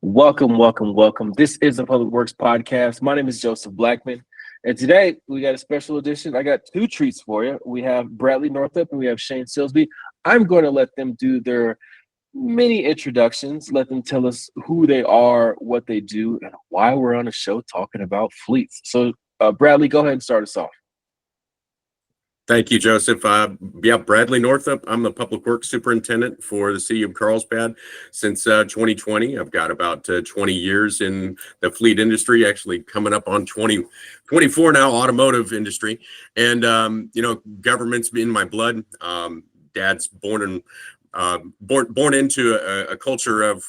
Welcome, welcome, welcome. This is the Public Works Podcast. My name is Joseph Blackman. And today we got a special edition. I got two treats for you. We have Bradley Northup and we have Shane Silsby. I'm going to let them do their mini introductions, let them tell us who they are, what they do, and why we're on a show talking about fleets. So, Bradley, go ahead and start us off. Thank you, Joseph. Bradley Northup. I'm the Public Works Superintendent for the City of Carlsbad since 2020. I've got about 20 years in the fleet industry, actually coming up on 24 now, automotive industry. And, government's in my blood. Dad's born into a culture of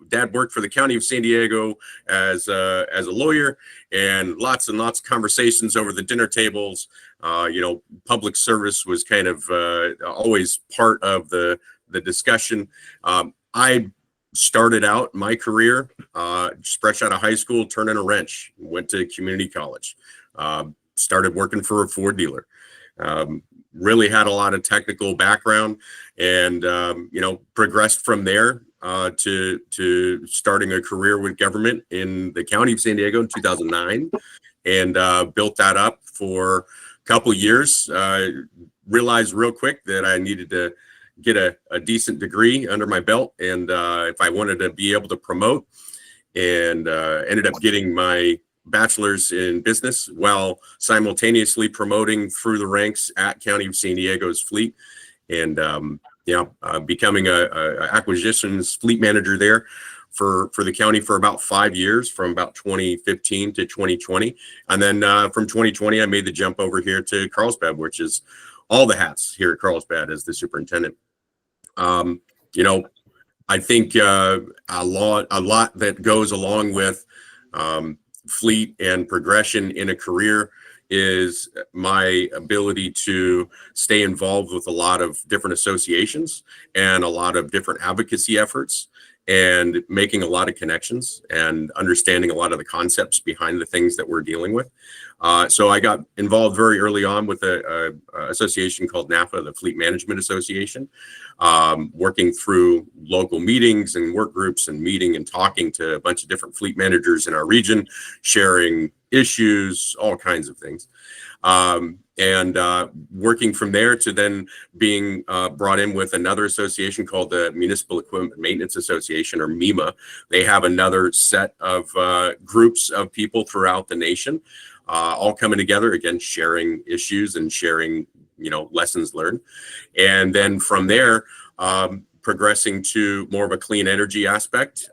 dad worked for the County of San Diego as a lawyer, and lots of conversations over the dinner tables. Public service was kind of always part of the discussion. I started out my career just fresh out of high school, turning a wrench, went to community college, started working for a Ford dealer. Really had a lot of technical background, and progressed from there to starting a career with government in the County of San Diego in 2009, and built that up for a couple years. Realized real quick that I needed to get a decent degree under my belt, and if I wanted to be able to promote, and ended up getting my bachelor's in business while simultaneously promoting through the ranks at County of San Diego's fleet, and becoming a acquisitions fleet manager there for the county for about 5 years, from about 2015 to 2020. And then from 2020, I made the jump over here to Carlsbad, which is all the hats here at Carlsbad as the superintendent. I think a lot that goes along with fleet and progression in a career is my ability to stay involved with a lot of different associations and a lot of different advocacy efforts, and making a lot of connections and understanding a lot of the concepts behind the things that we're dealing with. So I got involved very early on with a association called NAFA, the Fleet Management Association, working through local meetings and work groups and meeting and talking to a bunch of different fleet managers in our region, sharing issues, all kinds of things. And working from there to then being brought in with another association called the Municipal Equipment Maintenance Association, or MEMA. They have another set of groups of people throughout the nation, all coming together, again, sharing issues and sharing, lessons learned. And then from there, progressing to more of a clean energy aspect,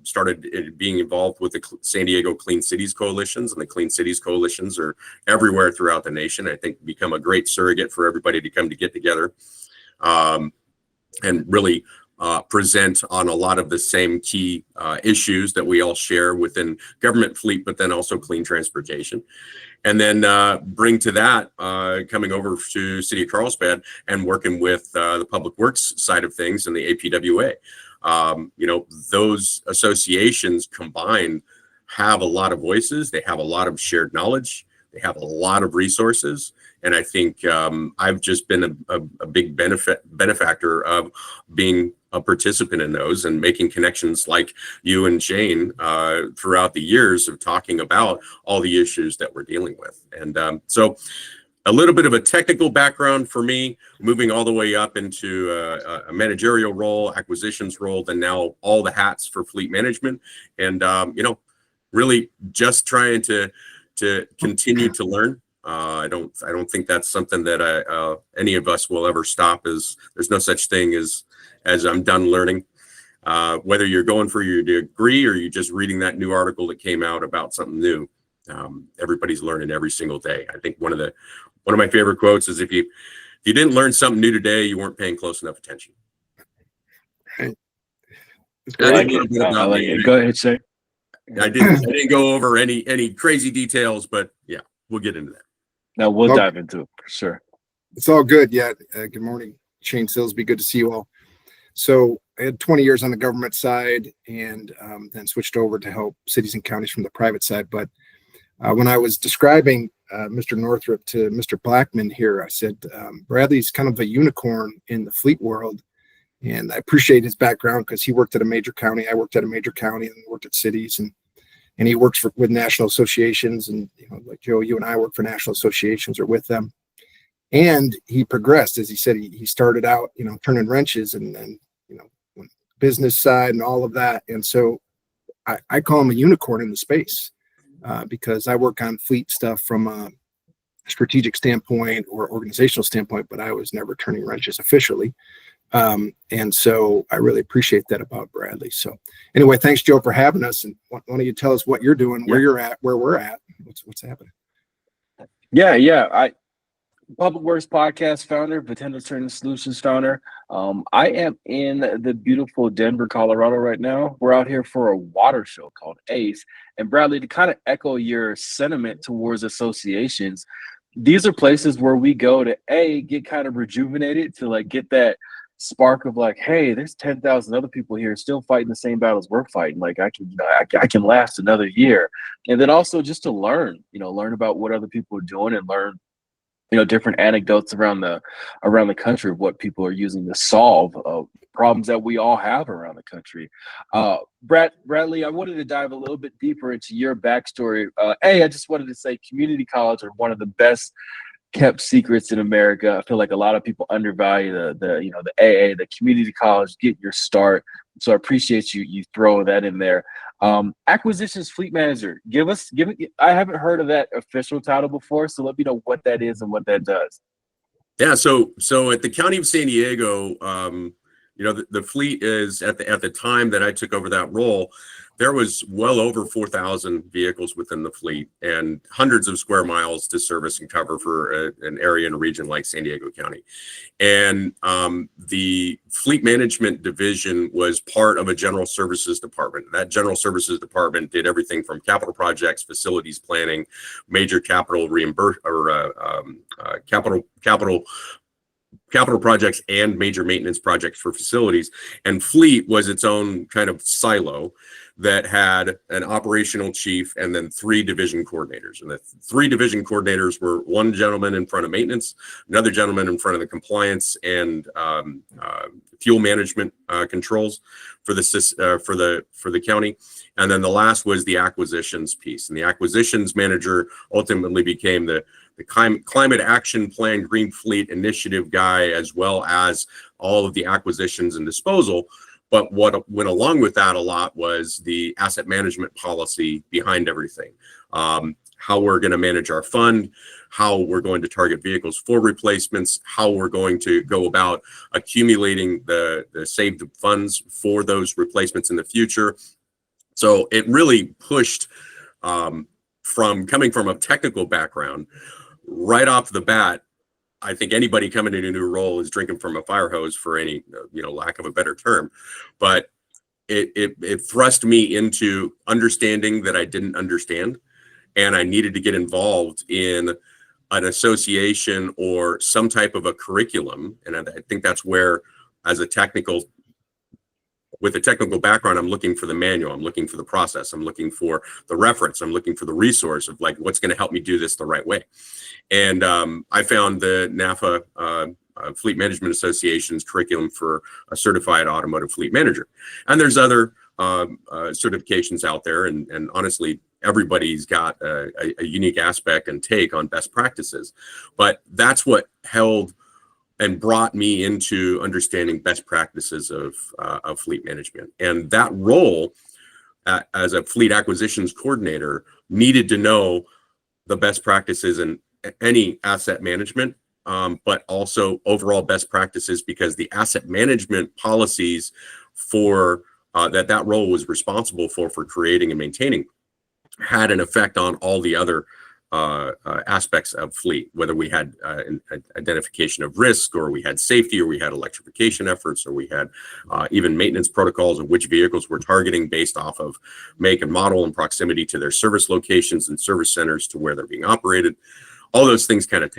started being involved with the San Diego Clean Cities Coalitions, and the Clean Cities Coalitions are everywhere throughout the nation. I think become a great surrogate for everybody to come to get together, and really present on a lot of the same key issues that we all share within government fleet, but then also clean transportation. And then bring to that, coming over to City of Carlsbad and working with the Public Works side of things and the APWA. Those associations combined have a lot of voices. They have a lot of shared knowledge. They have a lot of resources. And I think I've just been a big benefactor of being a participant in those and making connections like you and Shane throughout the years of talking about all the issues that we're dealing with. And so a little bit of a technical background for me, moving all the way up into a managerial role, acquisitions role, then now all the hats for fleet management. And, really just trying to continue to learn. I don't think that's something that any of us will ever stop. There's no such thing as I'm done learning. Whether you're going for your degree or you're just reading that new article that came out about something new, everybody's learning every single day. I think one of my favorite quotes is, if you didn't learn something new today, you weren't paying close enough attention. Right. Go ahead, Shay. I didn't go over any crazy details, but yeah, we'll get into that. Now we'll dive into it for sure. It's all good. Yeah. Good morning, Shane Silsby. Good to see you all. So I had 20 years on the government side, and then switched over to help cities and counties from the private side. But when I was describing Mr. Northup to Mr. Blackman here, I said Bradley's kind of a unicorn in the fleet world. And I appreciate his background because he worked at a major county. I worked at a major county and worked at cities, and he works with national associations. And like Joe, you and I work for national associations or with them. And he progressed, as he said, he started out, turning wrenches and business side and all of that. And so I call him a unicorn in the space because I work on fleet stuff from a strategic standpoint or organizational standpoint, but I was never turning wrenches officially. And so I really appreciate that about Bradley. So anyway, thanks, Joe, for having us. And why don't you tell us what you're doing, where you're at, where we're at, what's happening? Yeah. Public Works Podcast founder, Vitendo Turning Solutions founder. I am in the beautiful Denver, Colorado right now. We're out here for a water show called ACE. And Bradley, to kind of echo your sentiment towards associations, these are places where we go to get kind of rejuvenated, to like get that spark of like, hey, there's 10,000 other people here still fighting the same battles we're fighting. Like I can last another year. And then also just to learn about what other people are doing and learn different anecdotes around the country of what people are using to solve problems that we all have around the country. Bradley, I wanted to dive a little bit deeper into your backstory. I just wanted to say community college are one of the best kept secrets in America. I feel like a lot of people undervalue the AA, the community college, get your start. So I appreciate you throwing that in there. Acquisitions fleet manager. Give it. I haven't heard of that official title before, so let me know what that is and what that does. Yeah. So at the County of San Diego, the fleet is at the time that I took over that role, there was well over 4,000 vehicles within the fleet and hundreds of square miles to service and cover for an area and a region like San Diego County. And the fleet management division was part of a general services department. That general services department did everything from capital projects, facilities planning, major capital capital projects and major maintenance projects for facilities. And fleet was its own kind of silo that had an operational chief and then 3 division coordinators. And the 3 division coordinators were one gentleman in front of maintenance, another gentleman in front of the compliance and fuel management controls for the county. And then the last was the acquisitions piece. And the acquisitions manager ultimately became the climate action plan, green fleet initiative guy, as well as all of the acquisitions and disposal. But what went along with that a lot was the asset management policy behind everything. How we're going to manage our fund, how we're going to target vehicles for replacements, how we're going to go about accumulating the saved funds for those replacements in the future. So it really pushed from coming from a technical background right off the bat. I think anybody coming into a new role is drinking from a fire hose, for any lack of a better term. But it thrust me into understanding that I didn't understand, and I needed to get involved in an association or some type of a curriculum. And I think that's where, with a technical background, I'm looking for the manual, I'm looking for the process, I'm looking for the reference, I'm looking for the resource of like what's going to help me do this the right way. And I found the NAFA Fleet Management Association's curriculum for a certified automotive fleet manager. And there's other certifications out there, and honestly, everybody's got a unique aspect and take on best practices. But that's what held and brought me into understanding best practices of fleet management. And that role as a fleet acquisitions coordinator needed to know the best practices in any asset management, but also overall best practices, because the asset management policies for that role was responsible for creating and maintaining had an effect on all the other aspects of fleet, whether we had an identification of risk, or we had safety, or we had electrification efforts, or we had even maintenance protocols of which vehicles we're targeting based off of make and model and proximity to their service locations and service centers to where they're being operated. All those things kind of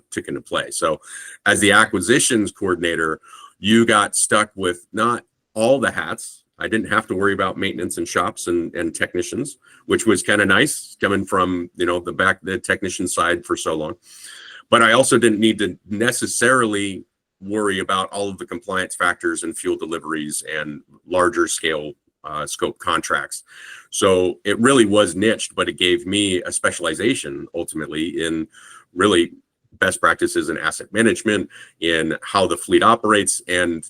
took into play. So as the acquisitions coordinator, you got stuck with not all the hats. I didn't have to worry about maintenance and shops and technicians, which was kind of nice coming from, the technician side for so long. But I also didn't need to necessarily worry about all of the compliance factors and fuel deliveries and larger scale scope contracts. So it really was niched, but it gave me a specialization ultimately in really best practices in asset management, in how the fleet operates. And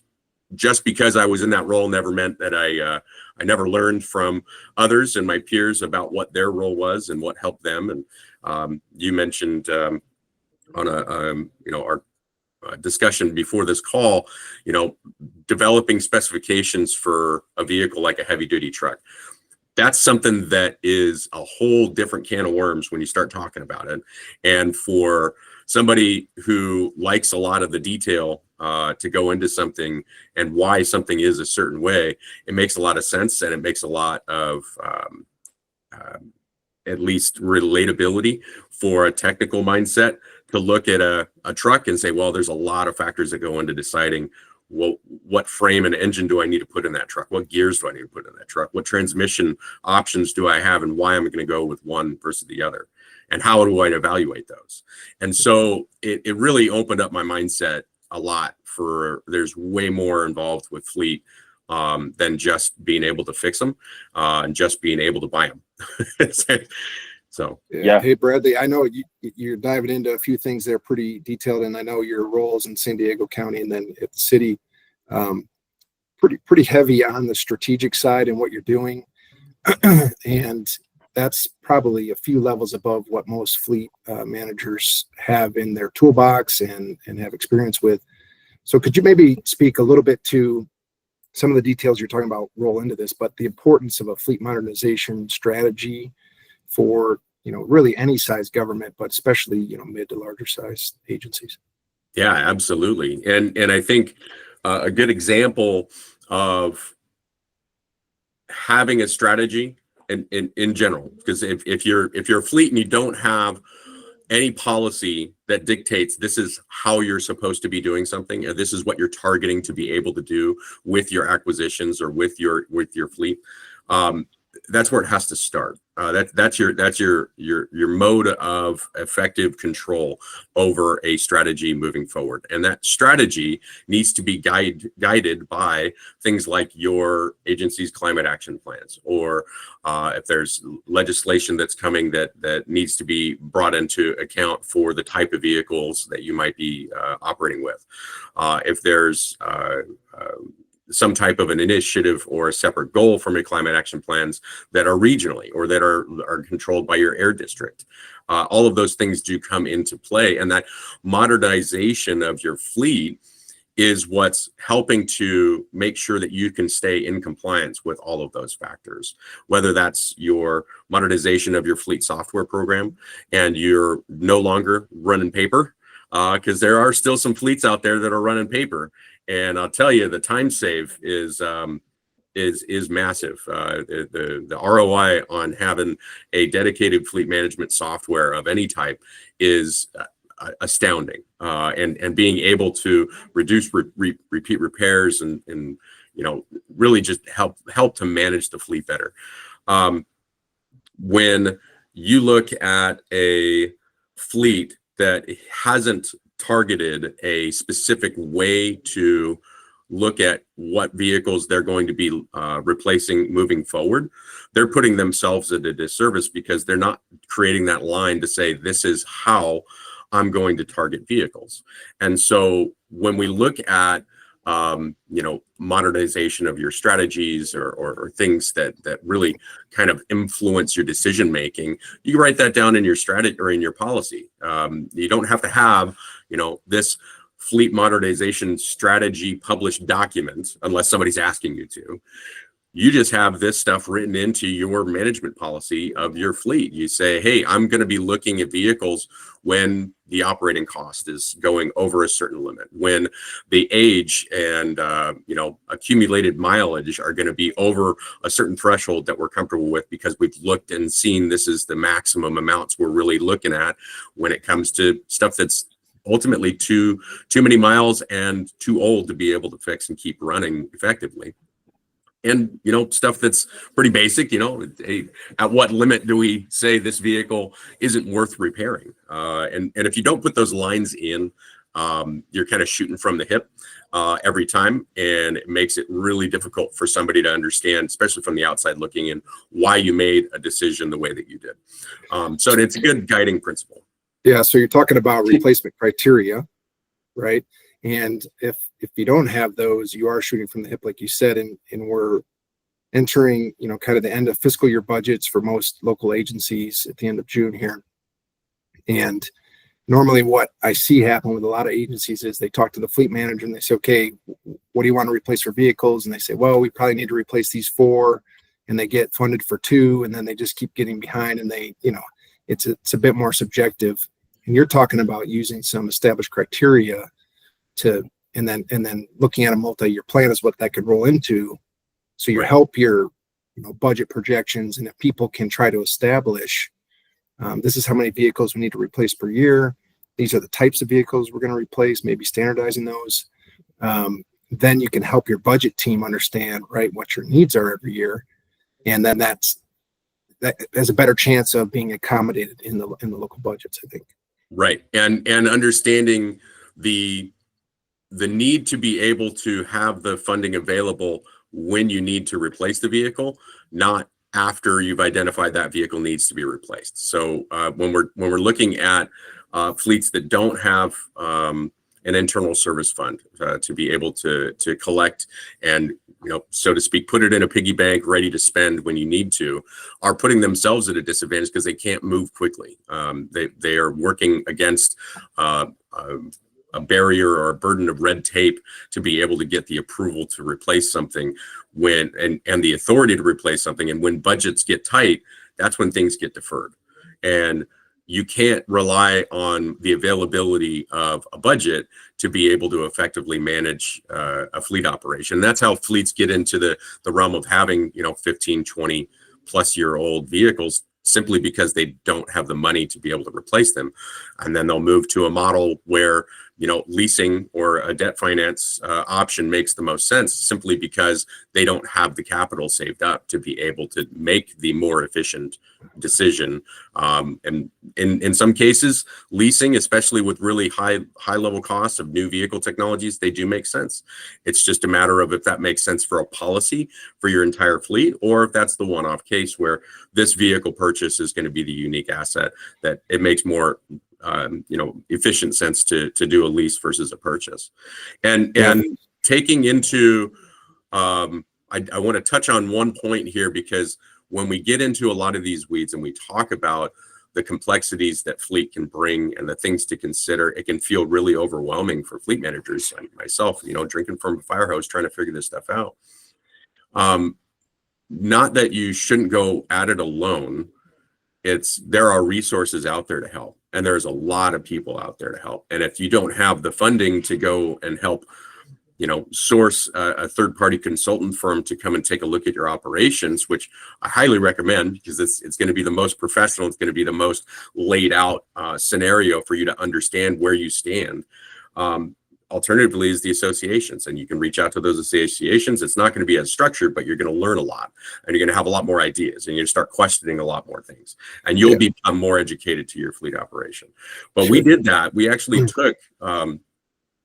just because I was in that role never meant that I never learned from others and my peers about what their role was and what helped them. And you mentioned on our discussion before this call, developing specifications for a vehicle like a heavy duty truck. That's something that is a whole different can of worms when you start talking about it. And for somebody who likes a lot of the detail to go into something and why something is a certain way, it makes a lot of sense, and it makes a lot of at least relatability for a technical mindset to look at a truck and say, well, there's a lot of factors that go into deciding, well, what frame and engine do I need to put in that truck? What gears do I need to put in that truck? What transmission options do I have, and why am I going to go with one versus the other? And how do I evaluate those? And so it really opened up my mindset a lot for there's way more involved with fleet than just being able to fix them and just being able to buy them. So, yeah. Hey, Bradley, I know you're diving into a few things there pretty detailed, and I know your roles in San Diego County and then at the city, pretty heavy on the strategic side and what you're doing. And that's probably a few levels above what most fleet managers have in their toolbox and have experience with. So could you maybe speak a little bit to some of the details you're talking about roll into this, but the importance of a fleet modernization strategy for, really any size government, but especially, mid to larger size agencies? Yeah, absolutely. And I think a good example of having a strategy in general, because if you're a fleet and you don't have any policy that dictates this is how you're supposed to be doing something, or this is what you're targeting to be able to do with your acquisitions or with your fleet, that's where it has to start. That's your mode of effective control over a strategy moving forward, and that strategy needs to be guided by things like your agency's climate action plans, or if there's legislation that's coming that needs to be brought into account for the type of vehicles that you might be operating with, if there's some type of an initiative or a separate goal from your climate action plans that are regionally or that are controlled by your air district. All of those things do come into play, and that modernization of your fleet is what's helping to make sure that you can stay in compliance with all of those factors, whether that's your modernization of your fleet software program and you're no longer running paper, because there are still some fleets out there that are running paper. And I'll tell you, the time save is massive. The ROI on having a dedicated fleet management software of any type is astounding. And being able to reduce repeat repairs and really just help to manage the fleet better. When you look at a fleet that hasn't targeted a specific way to look at what vehicles they're going to be replacing moving forward, they're putting themselves at a disservice because they're not creating that line to say, this is how I'm going to target vehicles. And so when we look at modernization of your strategies or things that really kind of influence your decision making, you write that down in your strategy or in your policy. You don't have to have this fleet modernization strategy published document unless somebody's asking you to. You just have this stuff written into your management policy of your fleet. You say, hey, I'm going to be looking at vehicles when the operating cost is going over a certain limit, when the age and accumulated mileage are going to be over a certain threshold that we're comfortable with, because we've looked and seen this is the maximum amounts we're really looking at when it comes to stuff that's ultimately too many miles and too old to be able to fix and keep running effectively. And stuff that's pretty basic, at what limit do we say this vehicle isn't worth repairing? And if you don't put those lines in you're kind of shooting from the hip every time, and it makes it really difficult for somebody to understand, especially from the outside looking in, why you made a decision the way that you did. So it's a good guiding principle. Yeah. So you're talking about replacement criteria, right? And if you don't have those, you are shooting from the hip, like you said, and we're entering, kind of the end of fiscal year budgets for most local agencies at the end of June here. And normally what I see happen with a lot of agencies is they talk to the fleet manager and they say, okay, what do you want to replace for vehicles? And they say, well, we probably need to replace these 4, and they get funded for 2, and then they just keep getting behind, and they, it's a bit more subjective. And you're talking about using some established criteria and then looking at a multi-year plan is what that could roll into. So you help your budget projections, and if people can try to establish this is how many vehicles we need to replace per year, these are the types of vehicles we're going to replace, maybe standardizing those, then you can help your budget team understand, right, what your needs are every year, and then that has a better chance of being accommodated in the local budgets, I think. Right, and understanding the need to be able to have the funding available when you need to replace the vehicle, not after you've identified that vehicle needs to be replaced. So when we're looking at fleets that don't have an internal service fund to be able to collect and, so to speak, put it in a piggy bank ready to spend when you need to, are putting themselves at a disadvantage because they can't move quickly. They are working against a barrier or a burden of red tape to be able to get the approval to replace something and the authority to replace something. And when budgets get tight, that's when things get deferred. And you can't rely on the availability of a budget to be able to effectively manage a fleet operation. That's how fleets get into the realm of having, 15, 20 plus year old vehicles, simply because they don't have the money to be able to replace them. And then they'll move to a model where, leasing or a debt finance option makes the most sense, simply because they don't have the capital saved up to be able to make the more efficient decision. And in some cases, leasing, especially with really high level costs of new vehicle technologies, they do make sense. It's just a matter of if that makes sense for a policy for your entire fleet, or if that's the one-off case where this vehicle purchase is going to be the unique asset that it makes more efficient sense to do a lease versus a purchase. And taking into I want to touch on one point here, because when we get into a lot of these weeds and we talk about the complexities that fleet can bring and the things to consider, it can feel really overwhelming for fleet managers, like myself, drinking from a fire hose trying to figure this stuff out. Not that you shouldn't go at it alone. There are resources out there to help, and there's a lot of people out there to help. And if you don't have the funding to go and help, source a third-party consultant firm to come and take a look at your operations, which I highly recommend, because it's going to be the most professional, it's going to be the most laid out scenario for you to understand where you stand. Alternatively is the associations, and you can reach out to those associations. It's not going to be as structured, but you're going to learn a lot, and you're going to have a lot more ideas, and you're going to start questioning a lot more things, and you'll become more educated to your fleet operation. But we did that. We actually took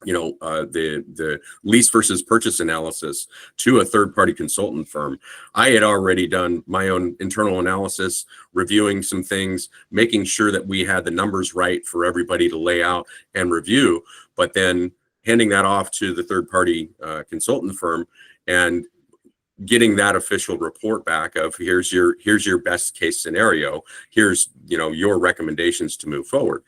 the lease versus purchase analysis to a third-party consultant firm. I had already done my own internal analysis, reviewing some things, making sure that we had the numbers right for everybody to lay out and review, but then handing that off to the third-party consultant firm and getting that official report back of here's your best case scenario, here's your recommendations to move forward.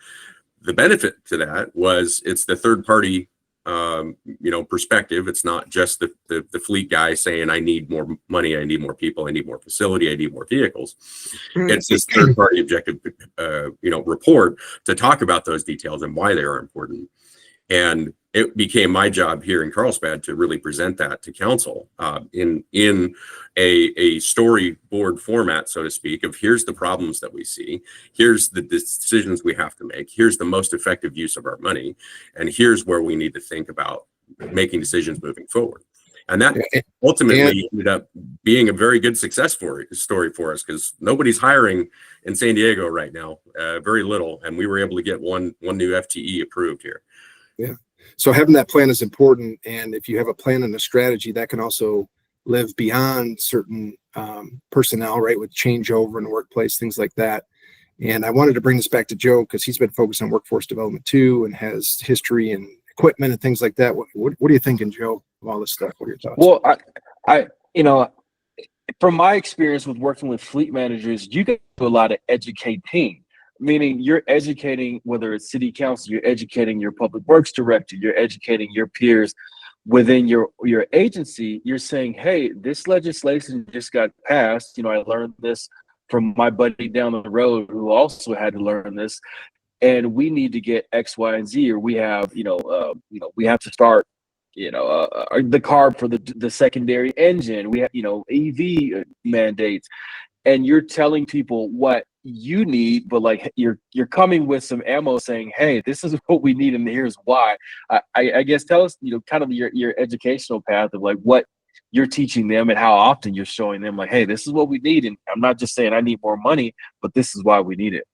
The benefit to that was it's the third party perspective. It's not just the fleet guy saying, I need more money, I need more people, I need more facility, I need more vehicles. It's this third party objective report to talk about those details and why they are important. And it became my job here in Carlsbad to really present that to council in a storyboard format, so to speak, of here's the problems that we see, here's the decisions we have to make, here's the most effective use of our money, and here's where we need to think about making decisions moving forward. And that ultimately ended up being a very good success story for us, because nobody's hiring in San Diego right now, very little, and we were able to get one new FTE approved here. Yeah. So having that plan is important. And if you have a plan and a strategy, that can also live beyond certain personnel, right? With changeover in the workplace, things like that. And I wanted to bring this back to Joe because he's been focused on workforce development too, and has history and equipment and things like that. What are you thinking, Joe, of all this stuff? What are your thoughts? Well, you know, from my experience with working with fleet managers, you get to do a lot of educating, meaning you're educating, whether it's city council, you're educating your public works director, you're educating your peers within your agency. You're saying, hey, this legislation just got passed. You know, I learned this from my buddy down the road who also had to learn this, and we need to get X, Y, and Z, or we have, we have to start, the carb for the secondary engine. We have, EV mandates, and you're telling people what you need, but like you're coming with some ammo, saying, "Hey, this is what we need, and here's why." I guess tell us, kind of your educational path of like what you're teaching them and how often you're showing them, like, "Hey, this is what we need," and I'm not just saying I need more money, but this is why we need it.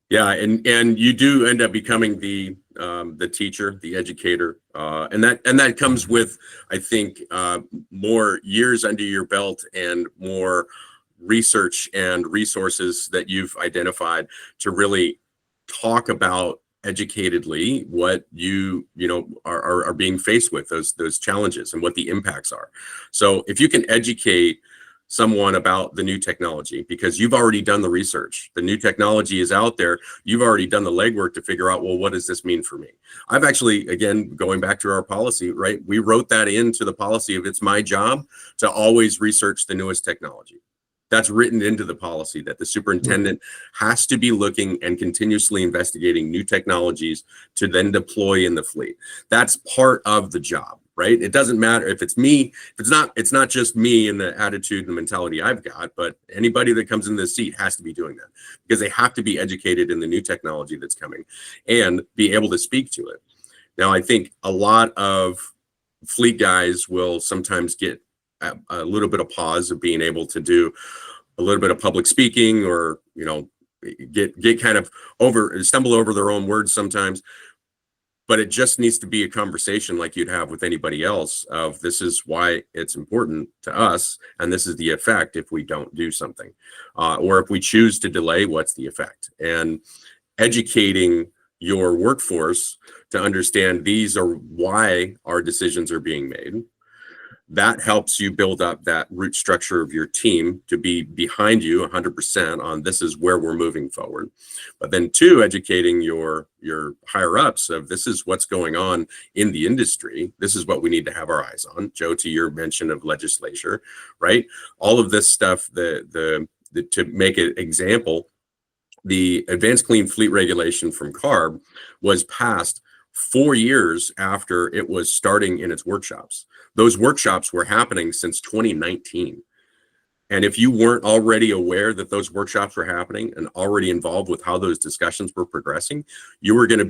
Yeah, and you do end up becoming the teacher, the educator, and that comes with, I think, more years under your belt and more research and resources that you've identified to really talk about educatedly what are being faced with, those challenges and what the impacts are. So if you can educate someone about the new technology, because you've already done the research, the new technology is out there, you've already done the legwork to figure out, well, what does this mean for me? I've actually, again, going back to our policy, right, we wrote that into the policy of it's my job to always research the newest technology. That's written into the policy, that the superintendent has to be looking and continuously investigating new technologies to then deploy in the fleet. That's part of the job, right? It doesn't matter if it's me, if it's not just me and the attitude and the mentality I've got, but anybody that comes in this seat has to be doing that, because they have to be educated in the new technology that's coming and be able to speak to it. Now, I think a lot of fleet guys will sometimes get a little bit of pause of being able to do a little bit of public speaking, or get kind of stumble over their own words sometimes. But it just needs to be a conversation like you'd have with anybody else of, this is why it's important to us, and this is the effect if we don't do something, or if we choose to delay, what's the effect? And educating your workforce to understand these are why our decisions are being made. That helps you build up that root structure of your team to be behind you 100% on, this is where we're moving forward. But then two, educating your higher ups of, this is what's going on in the industry. This is what we need to have our eyes on. Joe, to your mention of legislature, right? All of this stuff, to make an example, the Advanced Clean Fleet Regulation from CARB was passed 4 years after it was starting in its workshops. Those workshops were happening since 2019. And if you weren't already aware that those workshops were happening and already involved with how those discussions were progressing, you were going to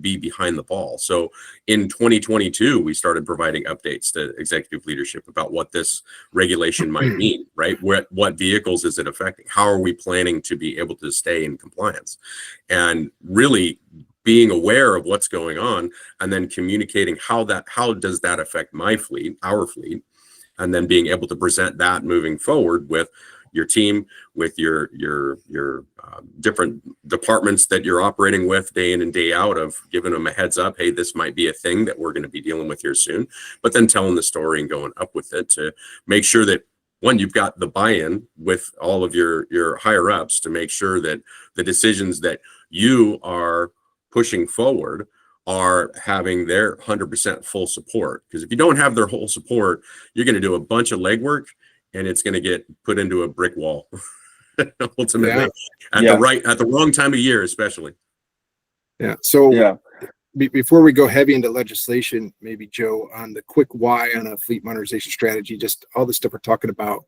be behind the ball. So in 2022, we started providing updates to executive leadership about what this regulation might mean, right? What vehicles is it affecting? How are we planning to be able to stay in compliance? And really being aware of what's going on, and then communicating how does that affect my fleet, our fleet, and then being able to present that moving forward with your team, with your different departments that you're operating with day in and day out, of giving them a heads up, hey, this might be a thing that we're going to be dealing with here soon, but then telling the story and going up with it to make sure that, one, you've got the buy-in with all of your higher ups to make sure that the decisions that you are pushing forward are having their 100% full support. Because if you don't have their whole support, you're going to do a bunch of legwork and it's going to get put into a brick wall ultimately. At the wrong time of year, especially. Yeah. So before we go heavy into legislation, maybe Joe, on the quick why on a fleet modernization strategy, just all the stuff we're talking about.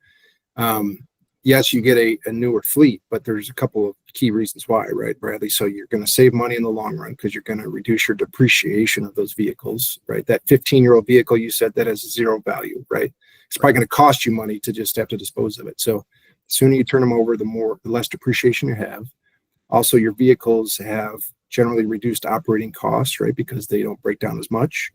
Yes, you get a newer fleet, but there's a couple of key reasons why, right, Bradley? So you're going to save money in the long run because you're going to reduce your depreciation of those vehicles, right? That 15-year-old vehicle, you said, that has zero value, right? It's probably going to cost you money to just have to dispose of it. So the sooner you turn them over, the less depreciation you have. Also, your vehicles have generally reduced operating costs, right? Because they don't break down as much.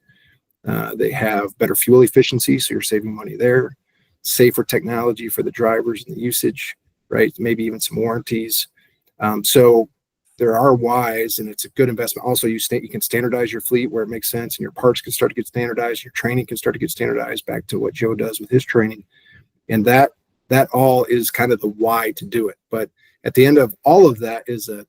They have better fuel efficiency, so you're saving money there. Safer technology for the drivers and the usage, right? Maybe even some warranties. So there are whys, and it's a good investment. Also, you can standardize your fleet where it makes sense, and your parts can start to get standardized. Your training can start to get standardized. Back to what Joe does with his training, and that all is kind of the why to do it. But at the end of all of that is a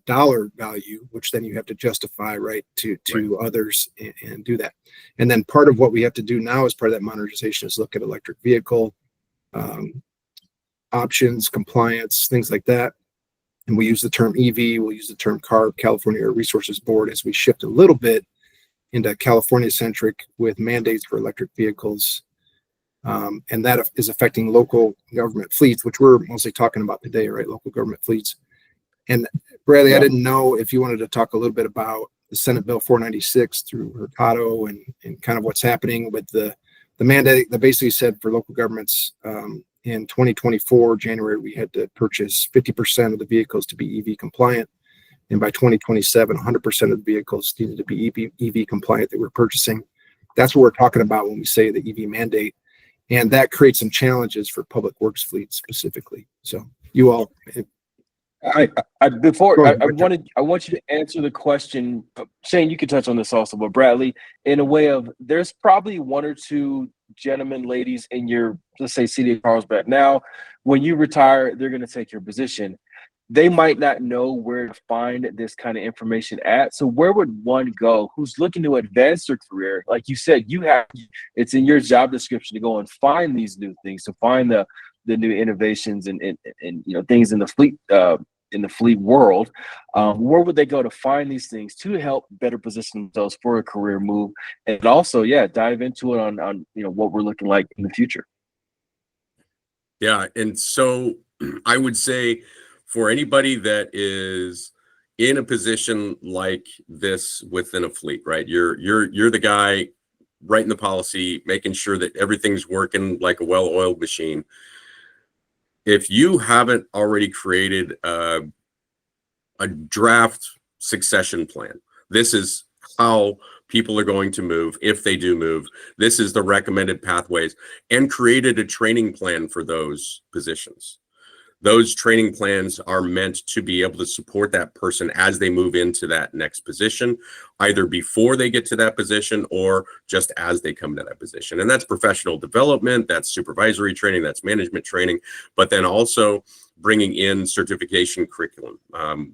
dollar value, which then you have to justify, right, to others and do that. And then part of what we have to do now as part of that modernization is look at electric vehicle options, compliance, things like that. And we use the term EV, we'll use the term CARB, California Air Resources Board, as we shift a little bit into California-centric with mandates for electric vehicles. And that is affecting local government fleets, which we're mostly talking about today, right? Local government fleets. And Bradley, I didn't know if you wanted to talk a little bit about the Senate Bill 496 through Hurtado and kind of what's happening with the mandate that basically said for local governments, in 2024, January, we had to purchase 50% of the vehicles to be EV compliant. And by 2027, 100% of the vehicles needed to be EV compliant that we're purchasing. That's what we're talking about when we say the EV mandate. And that creates some challenges for public works fleets specifically. So you all. I want you to answer the question. Shane, you could touch on this also, but Bradley, in a way of, there's probably one or two gentlemen, ladies in your, let's say, city of Carlsbad. Now, when you retire, they're going to take your position. They might not know where to find this kind of information at. So where would one go who's looking to advance their career? Like you said, it's in your job description to go and find these new things, to find the new innovations and things in the fleet world. Where would they go to find these things to help better position themselves for a career move? And also, dive into it on what we're looking like in the future. Yeah, and so I would say for anybody that is in a position like this within a fleet, right? You're the guy writing the policy, making sure that everything's working like a well-oiled machine. If you haven't already created a draft succession plan, this is how people are going to move if they do move. This is the recommended pathways, and created a training plan for those positions. Those training plans are meant to be able to support that person as they move into that next position, either before they get to that position or just as they come to that position. And that's professional development, that's supervisory training, that's management training, but then also bringing in certification curriculum.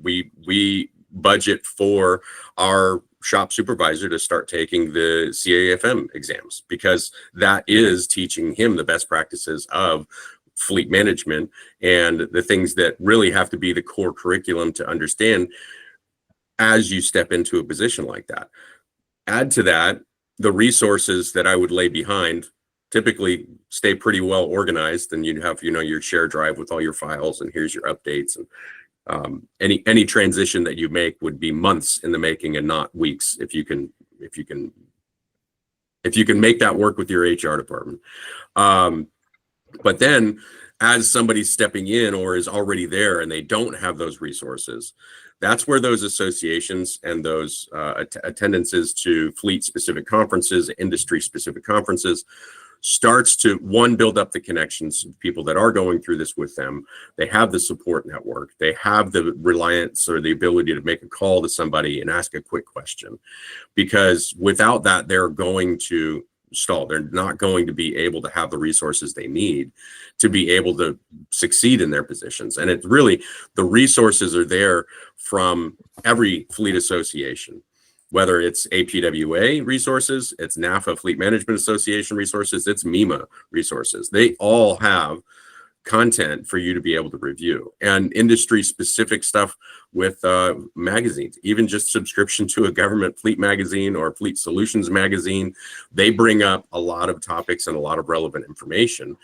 We budget for our shop supervisor to start taking the CAFM exams, because that is teaching him the best practices of fleet management and the things that really have to be the core curriculum to understand as you step into a position like that. Add to that the resources that I would lay behind. Typically stay pretty well organized, and you have your share drive with all your files, and here's your updates, and any transition that you make would be months in the making and not weeks if you can make that work with your HR department. But then as somebody's stepping in or is already there and they don't have those resources, that's where those associations and those attendances to fleet specific conferences, industry specific conferences, starts to, one, build up the connections of people that are going through this with them. They have the support network. They have the reliance or the ability to make a call to somebody and ask a quick question, because without that, they're going to stall. They're not going to be able to have the resources they need to be able to succeed in their positions. And it's really, the resources are there from every fleet association, whether it's APWA resources, it's NAFA Fleet Management Association resources, it's MEMA resources. They all have content for you to be able to review, and industry specific stuff with magazines, even just subscription to a government fleet magazine or fleet solutions magazine. They bring up a lot of topics and a lot of relevant information.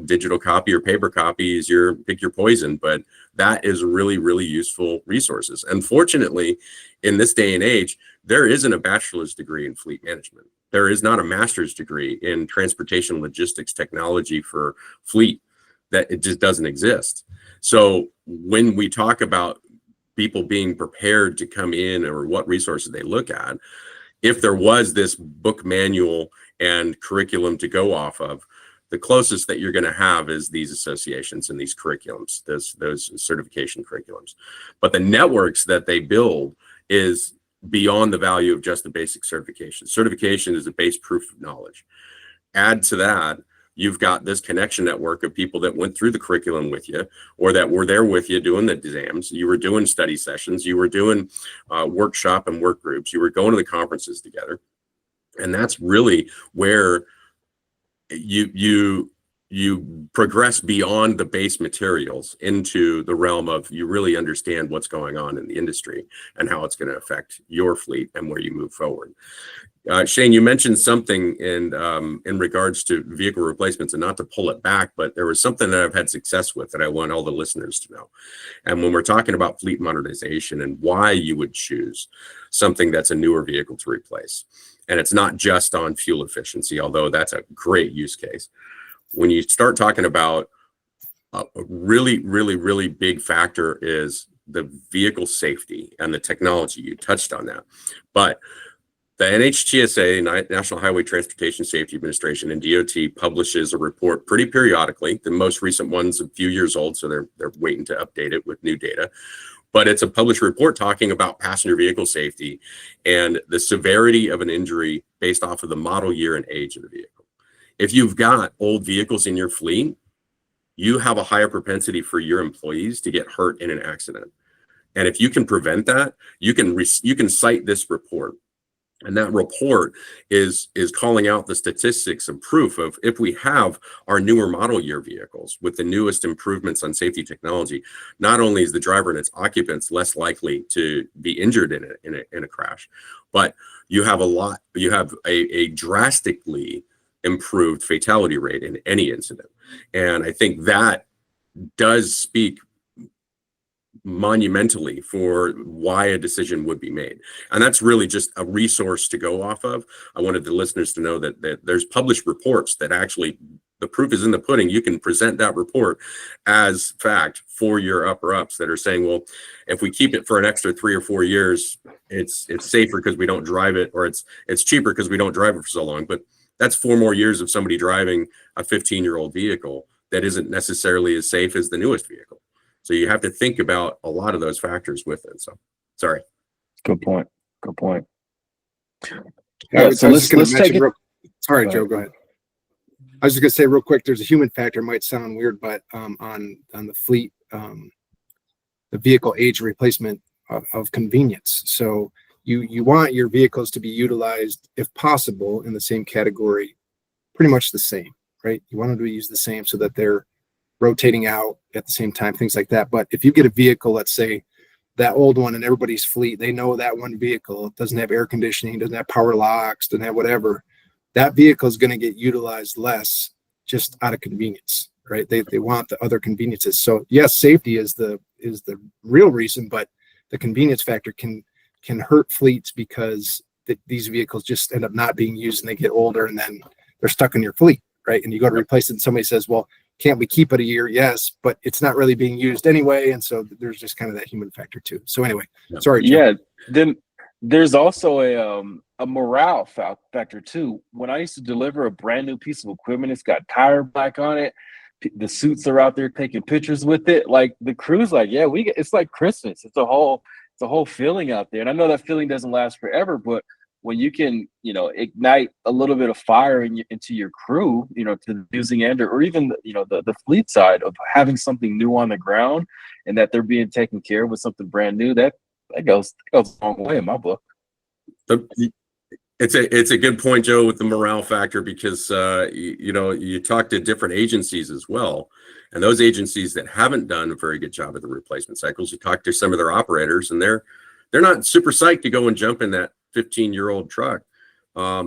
Digital copy or paper copy is pick your poison, but that is really, really useful resources. Unfortunately, in this day and age, there isn't a bachelor's degree in fleet management. There is not a master's degree in transportation logistics technology for fleet. That it just doesn't exist. So when we talk about people being prepared to come in or what resources they look at. If there was this book manual and curriculum to go off of, the closest that you're going to have is these associations and these curriculums, those certification curriculums. But the networks that they build is beyond the value of just the basic certification. Certification is a base proof of knowledge. Add to that, you've got this connection network of people that went through the curriculum with you, or that were there with you doing the exams. You were doing study sessions, you were doing workshop and work groups, you were going to the conferences together. And that's really where you progress beyond the base materials into the realm of you really understand what's going on in the industry and how it's going to affect your fleet and where you move forward. Shane, you mentioned something in regards to vehicle replacements, and not to pull it back, but there was something that I've had success with that I want all the listeners to know. And when we're talking about fleet modernization and why you would choose something that's a newer vehicle to replace, and it's not just on fuel efficiency, although that's a great use case. When you start talking about a really, really, really big factor is the vehicle safety and the technology. You touched on that. But the NHTSA, National Highway Transportation Safety Administration, and DOT publishes a report pretty periodically. The most recent one's a few years old, so they're waiting to update it with new data. But it's a published report talking about passenger vehicle safety and the severity of an injury based off of the model year and age of the vehicle. If you've got old vehicles in your fleet, you have a higher propensity for your employees to get hurt in an accident. And if you can prevent that, you can cite this report. And that report is calling out the statistics and proof of, if we have our newer model year vehicles with the newest improvements on safety technology, not only is the driver and its occupants less likely to be injured in a crash, but you have a drastically improved fatality rate in any incident. And I think that does speak monumentally for why a decision would be made. And that's really just a resource to go off of. I wanted the listeners to know that there's published reports that actually, the proof is in the pudding. You can present that report as fact for your upper-ups that are saying, well, if we keep it for an extra 3 or 4 years, it's safer because we don't drive it, or it's cheaper because we don't drive it for so long. But that's 4 more years of somebody driving a 15-year-old vehicle that isn't necessarily as safe as the newest vehicle. So you have to think about a lot of those factors with it. So, sorry. Good point. Good point. Yeah, so let's take it. Sorry, Go Joe, ahead. go ahead. I was just gonna say real quick, there's a human factor. It might sound weird, but on the fleet, the vehicle age replacement of convenience. So you want your vehicles to be utilized, if possible, in the same category, pretty much the same, right? You want them to be used the same so that they're rotating out at the same time, things like that. But if you get a vehicle, let's say that old one in everybody's fleet, they know that one vehicle doesn't have air conditioning, doesn't have power locks, doesn't have whatever, that vehicle is going to get utilized less just out of convenience, right? They want the other conveniences. So yes, safety is the real reason, but the convenience factor can hurt fleets because these vehicles just end up not being used and they get older and then they're stuck in your fleet, right? And you go to replace it and somebody says, well, can't we keep it a year? Yes, but it's not really being used anyway. And so there's just kind of that human factor too. So anyway, sorry, Joe. Yeah. Then there's also a morale factor too. When I used to deliver a brand new piece of equipment, it's got tire black on it. The suits are out there taking pictures with it. Like the crew's like, yeah, it's like Christmas. It's a whole feeling out there. And I know that feeling doesn't last forever, but when you can, ignite a little bit of fire into your crew, to the using end, or even, the fleet side of having something new on the ground and that they're being taken care of with something brand new, that goes a long way in my book. It's a good point, Joe, with the morale factor, because, you talk to different agencies as well. And those agencies that haven't done a very good job of the replacement cycles, you talk to some of their operators and they're not super psyched to go and jump in that 15-year-old truck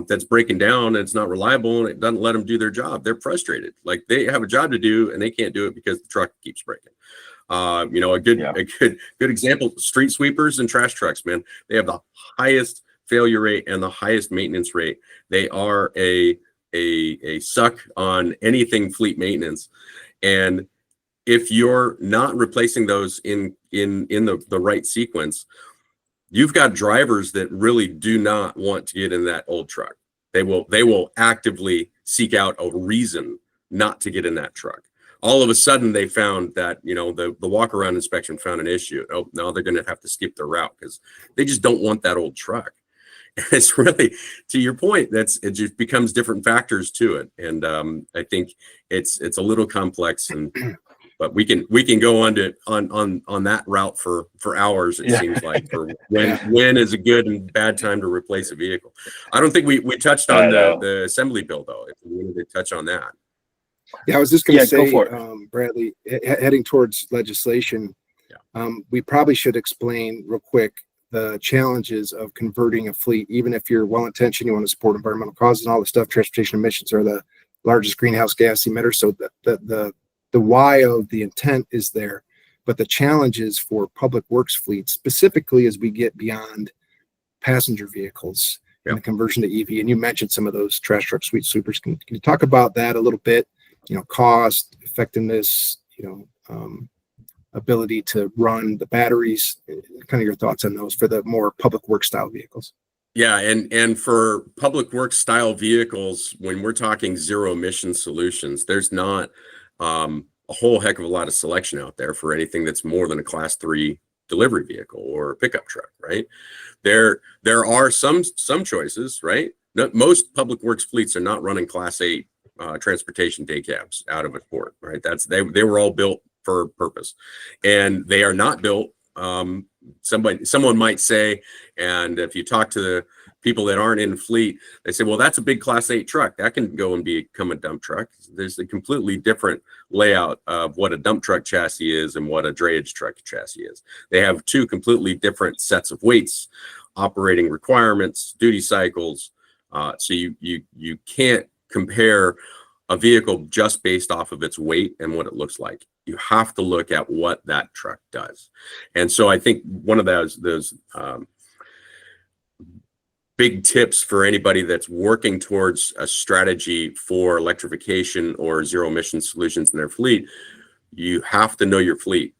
that's breaking down and it's not reliable and it doesn't let them do their job. They're frustrated. Like they have a job to do and they can't do it because the truck keeps breaking. A good example, street sweepers and trash trucks, man, they have the highest failure rate and the highest maintenance rate. They are a suck on anything fleet maintenance. And if you're not replacing those in the right sequence, you've got drivers that really do not want to get in that old truck. They will actively seek out a reason not to get in that truck. All of a sudden they found that, you know, the walk around inspection found an issue. Oh, now they're going to have to skip their route because they just don't want that old truck. And it's really, to your point, it just becomes different factors to it. And I think it's a little complex, but we can go on that route for hours. It seems like, for when is a good and bad time to replace a vehicle. I don't think we touched on the assembly bill though. If we wanted to touch on that. Yeah, I was just going to say, go for it. Bradley, heading towards legislation, we probably should explain real quick the challenges of converting a fleet. Even if you're well-intentioned, you want to support environmental causes and all the stuff. Transportation emissions are the largest greenhouse gas emitters, so the why of the intent is there, but the challenges for public works fleets, specifically as we get beyond passenger vehicles and the conversion to EV. And you mentioned some of those trash truck street sweepers. Can you talk about that a little bit? You know, cost, effectiveness, ability to run the batteries, kind of your thoughts on those for the more public works style vehicles. Yeah, and for public works style vehicles, when we're talking zero emission solutions, there's not a whole heck of a lot of selection out there for anything that's more than a class 3 delivery vehicle or a pickup truck, right? There are some choices, right? Most public works fleets are not running class 8 transportation day cabs out of a port, right? They were all built for a purpose, and they are not built. Someone might say, and if you talk to the people that aren't in fleet, they say, well, that's a big class 8 truck. That can go and become a dump truck. There's a completely different layout of what a dump truck chassis is and what a drayage truck chassis is. They have two completely different sets of weights, operating requirements, duty cycles. So you can't compare a vehicle just based off of its weight and what it looks like. You have to look at what that truck does. And so I think one of those big tips for anybody that's working towards a strategy for electrification or zero emission solutions in their fleet, you have to know your fleet.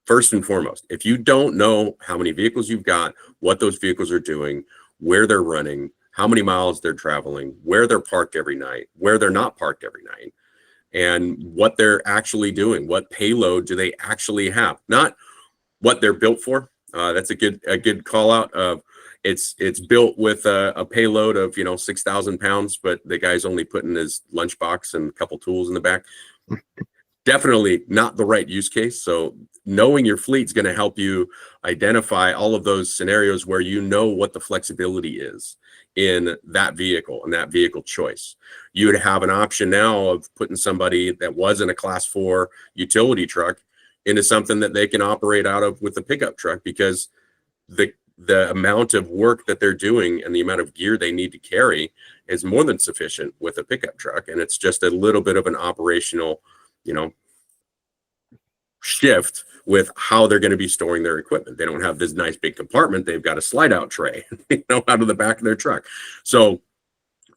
First and foremost, if you don't know how many vehicles you've got, what those vehicles are doing, where they're running, how many miles they're traveling, where they're parked every night, where they're not parked every night, and what they're actually doing, what payload do they actually have, not what they're built for. That's a good call out of it's built with a payload of 6,000 pounds, but the guy's only putting his lunchbox and a couple tools in the back. Definitely not the right use case. So knowing your fleet is going to help you identify all of those scenarios where you know what the flexibility is in that vehicle and that vehicle choice. You would have an option now of putting somebody that was in a class 4 utility truck into something that they can operate out of with a pickup truck, because the amount of work that they're doing and the amount of gear they need to carry is more than sufficient with a pickup truck. And it's just a little bit of an operational shift with how they're going to be storing their equipment. They don't have this nice big compartment. They've got a slide out tray, out of the back of their truck. So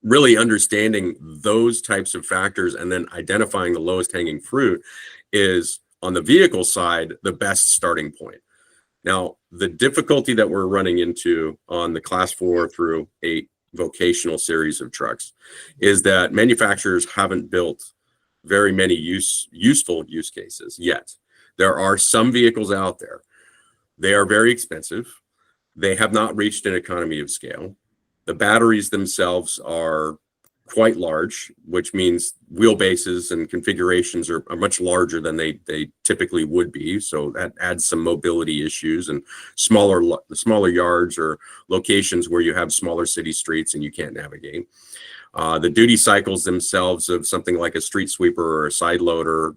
really understanding those types of factors and then identifying the lowest hanging fruit is, on the vehicle side, the best starting point. Now, the difficulty that we're running into on the class 4 through 8 vocational series of trucks is that manufacturers haven't built very many useful use cases yet. There are some vehicles out there. They are very expensive. They have not reached an economy of scale. The batteries themselves are quite large, which means wheelbases and configurations are much larger than they typically would be. So that adds some mobility issues, and smaller yards or locations where you have smaller city streets and you can't navigate. The duty cycles themselves of something like a street sweeper or a side loader,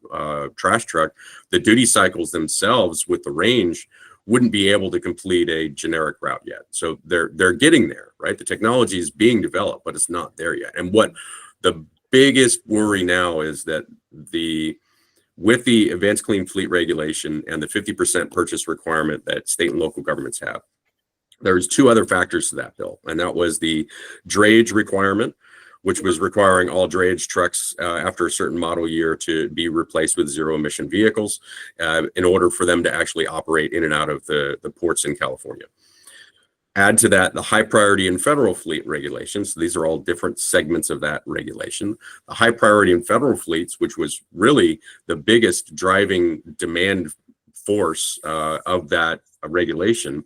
trash truck, the duty cycles themselves with the range wouldn't be able to complete a generic route yet. So they're getting there, right? The technology is being developed, but it's not there yet. And what the biggest worry now is that with the Advanced Clean Fleet regulation and the 50% purchase requirement that state and local governments have, there's two other factors to that bill. And that was the drayage requirement, which was requiring all drayage trucks after a certain model year to be replaced with zero emission vehicles in order for them to actually operate in and out of the ports in California. Add to that the high priority and federal fleet regulations. These are all different segments of that regulation. The high priority and federal fleets, which was really the biggest driving demand force of that regulation,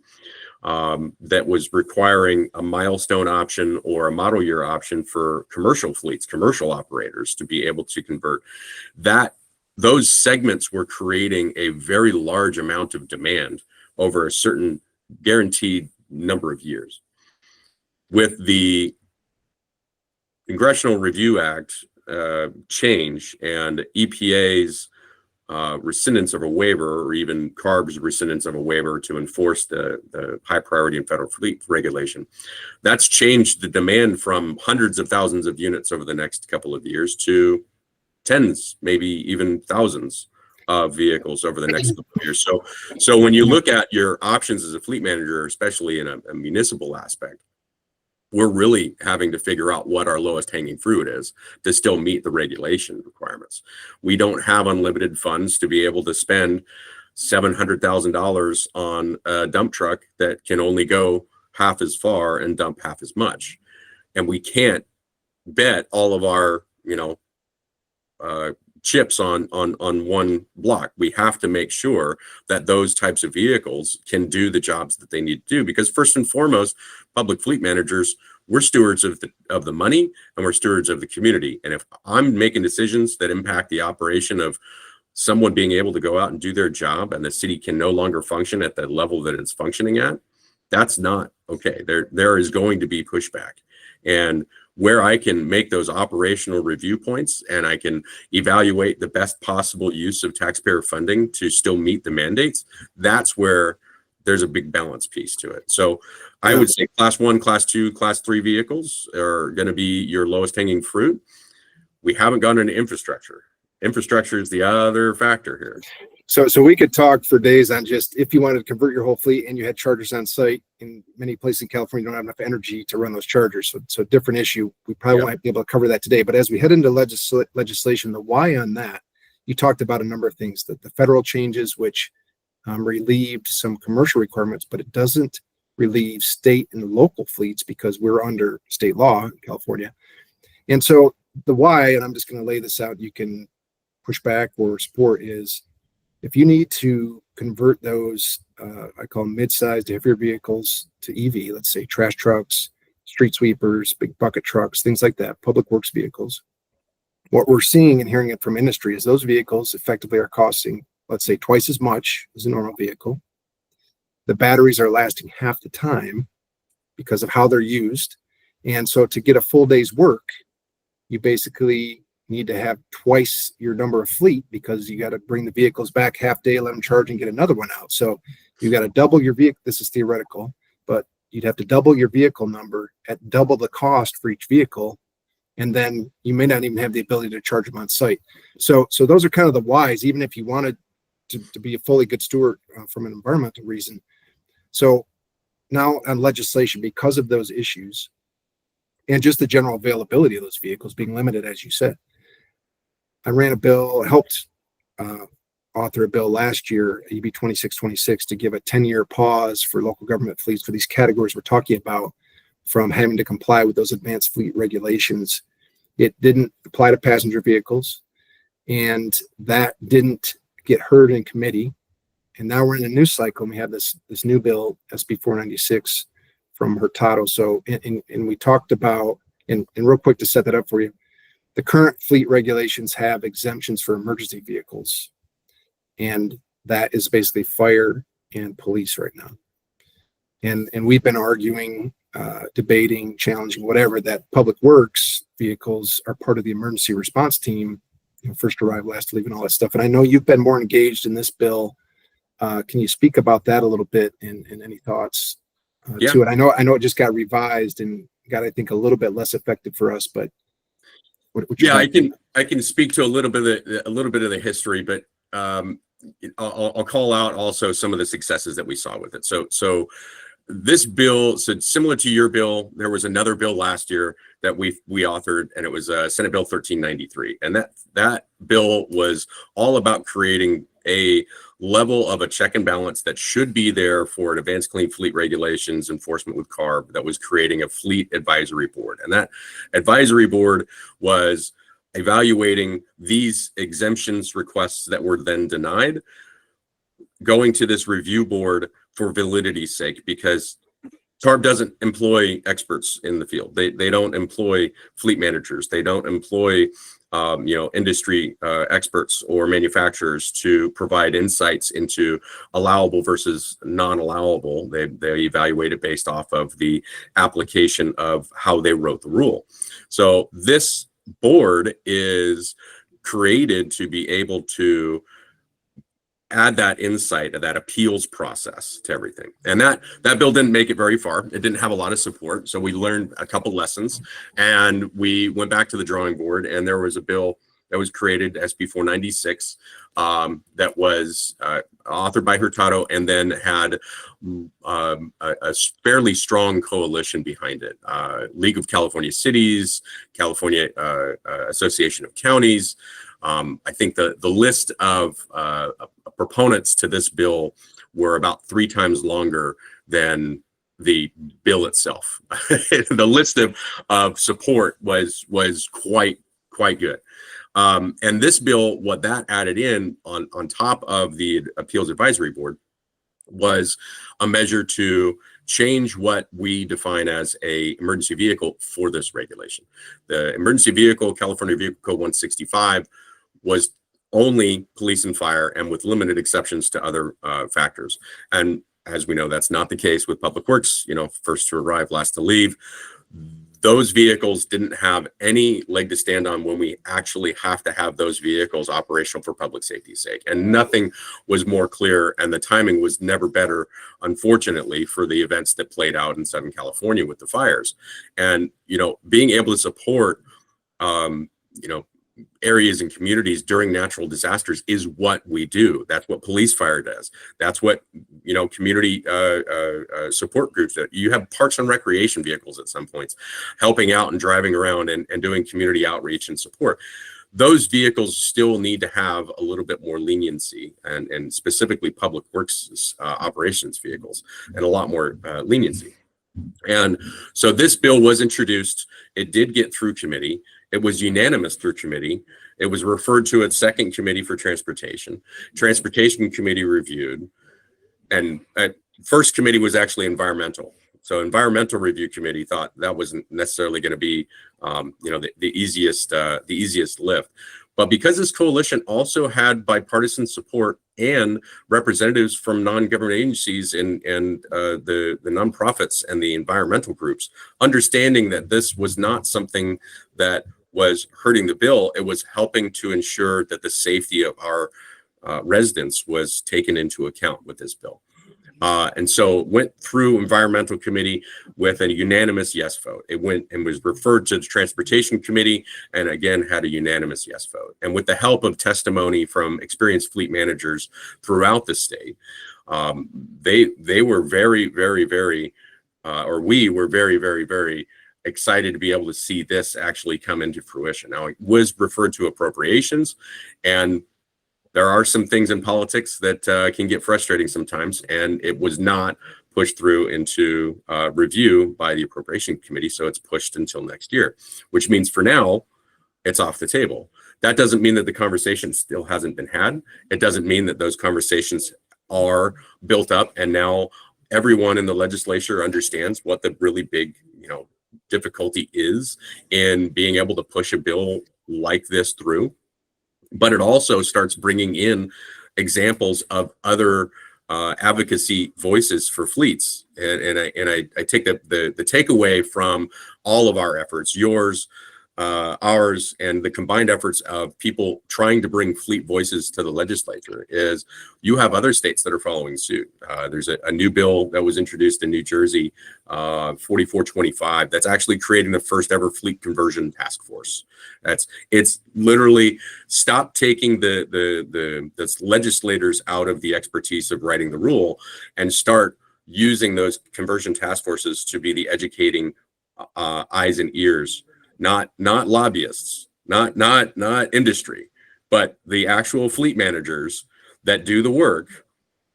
that was requiring a milestone option or a model year option for commercial fleets, commercial operators to be able to convert. Those segments were creating a very large amount of demand over a certain guaranteed number of years. With the Congressional Review Act change and EPA's rescindance of a waiver, or even CARB's rescindance of a waiver to enforce the high priority and federal fleet regulation, that's changed the demand from hundreds of thousands of units over the next couple of years to tens, maybe even thousands of vehicles over the next couple of years. So when you look at your options as a fleet manager, especially in a municipal aspect, we're really having to figure out what our lowest hanging fruit is to still meet the regulation requirements. We don't have unlimited funds to be able to spend $700,000 on a dump truck that can only go half as far and dump half as much. And we can't bet all of our, chips on one block. We have to make sure that those types of vehicles can do the jobs that they need to do, because first and foremost, public fleet managers, we're stewards of the money, and we're stewards of the community. And if I'm making decisions that impact the operation of someone being able to go out and do their job, and the city can no longer function at the level that it's functioning at, that's not okay. There is going to be pushback. And where I can make those operational review points and I can evaluate the best possible use of taxpayer funding to still meet the mandates, that's where there's a big balance piece to it. So I would say class 1, class 2, class 3 vehicles are going to be your lowest hanging fruit. We haven't gone into infrastructure. Infrastructure is the other factor here. So we could talk for days on just if you wanted to convert your whole fleet and you had chargers on site. In many places in California, you don't have enough energy to run those chargers. So different issue. We probably won't be able to cover that today. But as we head into legislation, the why on that, you talked about a number of things, that the federal changes, which relieved some commercial requirements, but it doesn't relieve state and local fleets because we're under state law in California. And so the why, and I'm just going to lay this out, you can push back or support, is if you need to convert those, I call them mid-sized, heavier vehicles to EV, let's say trash trucks, street sweepers, big bucket trucks, things like that, public works vehicles. What we're seeing and hearing it from industry is those vehicles effectively are costing, let's say, twice as much as a normal vehicle. The batteries are lasting half the time because of how they're used. And so to get a full day's work, you basically need to have twice your number of fleet, because you got to bring the vehicles back half day, let them charge, and get another one out. So you got to double your vehicle. This is theoretical, but you'd have to double your vehicle number at double the cost for each vehicle. And then you may not even have the ability to charge them on site. So those are kind of the whys, even if you wanted to be a fully good steward from an environmental reason. So now on legislation, because of those issues and just the general availability of those vehicles being limited, as you said, I ran a bill, helped author a bill last year, AB 2626, to give a 10-year pause for local government fleets for these categories we're talking about from having to comply with those advanced fleet regulations. It didn't apply to passenger vehicles, and that didn't get heard in committee. And now we're in a new cycle, and we have this new bill, SB 496 from Hurtado. So, and we talked about, and real quick to set that up for you, the current fleet regulations have exemptions for emergency vehicles, and that is basically fire and police right now. And we've been arguing, debating, challenging, whatever, that public works vehicles are part of the emergency response team, first arrive, last to leave, and all that stuff. And I know you've been more engaged in this bill. Can you speak about that a little bit, and any thoughts to it? I know it just got revised and got, I think, a little bit less effective for us, but I can speak to a little bit of the history, but I'll call out also some of the successes that we saw with it. So this bill, so similar to your bill, there was another bill last year that we authored, and it was Senate Bill 1393, and that bill was all about creating a level of a check and balance that should be there for an advanced clean fleet regulations enforcement with CARB, that was creating a fleet advisory board, and that advisory board was evaluating these exemptions requests that were then denied, going to this review board for validity's sake, because CARB doesn't employ experts in the field. They don't employ fleet managers. They don't employ industry experts or manufacturers to provide insights into allowable versus non-allowable. They evaluate it based off of the application of how they wrote the rule. So this board is created to be able to add that insight, that appeals process to everything. And that bill didn't make it very far. It didn't have a lot of support. So we learned a couple lessons, and we went back to the drawing board, and there was a bill that was created, SB 496, that was authored by Hurtado, and then had a fairly strong coalition behind it. League of California Cities, California Association of Counties. I think the list of proponents to this bill were about 3 times longer than the bill itself. The list of support was quite good. And this bill, what that added in on top of the Appeals Advisory Board, was a measure to change what we define as a emergency vehicle for this regulation. The emergency vehicle, California Vehicle Code 165, was only police and fire, and with limited exceptions to other factors. And as we know, that's not the case with public works, first to arrive, last to leave. Those vehicles didn't have any leg to stand on when we actually have to have those vehicles operational for public safety's sake. And nothing was more clear, and the timing was never better, unfortunately, for the events that played out in Southern California with the fires. And, being able to support, areas and communities during natural disasters is what we do. That's what police fire does. That's what community support groups do. You have parks and recreation vehicles at some points helping out and driving around and doing community outreach and support. Those vehicles still need to have a little bit more leniency, and specifically public works operations vehicles, and a lot more leniency. And so this bill was introduced. It did get through committee. It was unanimous through committee. It was referred to its second committee for transportation. Transportation committee reviewed, and first committee was actually environmental. So environmental review committee thought that wasn't necessarily going to be, the easiest lift. But because this coalition also had bipartisan support and representatives from non-government agencies and the nonprofits and the environmental groups, understanding that this was not something that was hurting the bill, it was helping to ensure that the safety of our residents was taken into account with this bill. And so went through environmental committee with a unanimous yes vote. It went and was referred to the transportation committee, and again had a unanimous yes vote. And with the help of testimony from experienced fleet managers throughout the state, they were very, very, very, or we were very, very, very excited to be able to see this actually come into fruition. Now, it was referred to appropriations, and there are some things in politics that can get frustrating sometimes, and it was not pushed through into review by the appropriation committee, so it's pushed until next year, which means for now, it's off the table. That doesn't mean that the conversation still hasn't been had. It doesn't mean that those conversations are built up, and now everyone in the legislature understands what the really big, difficulty is in being able to push a bill like this through. But it also starts bringing in examples of other advocacy voices for fleets. And I take the takeaway from all of our efforts, yours, ours, and the combined efforts of people trying to bring fleet voices to the legislature is you have other states that are following suit. There's a new bill that was introduced in New Jersey, 4425, that's actually creating the first ever fleet conversion task force. It's literally stop taking the legislators out of the expertise of writing the rule and start using those conversion task forces to be the educating eyes and ears, not lobbyists, not industry, but the actual fleet managers that do the work.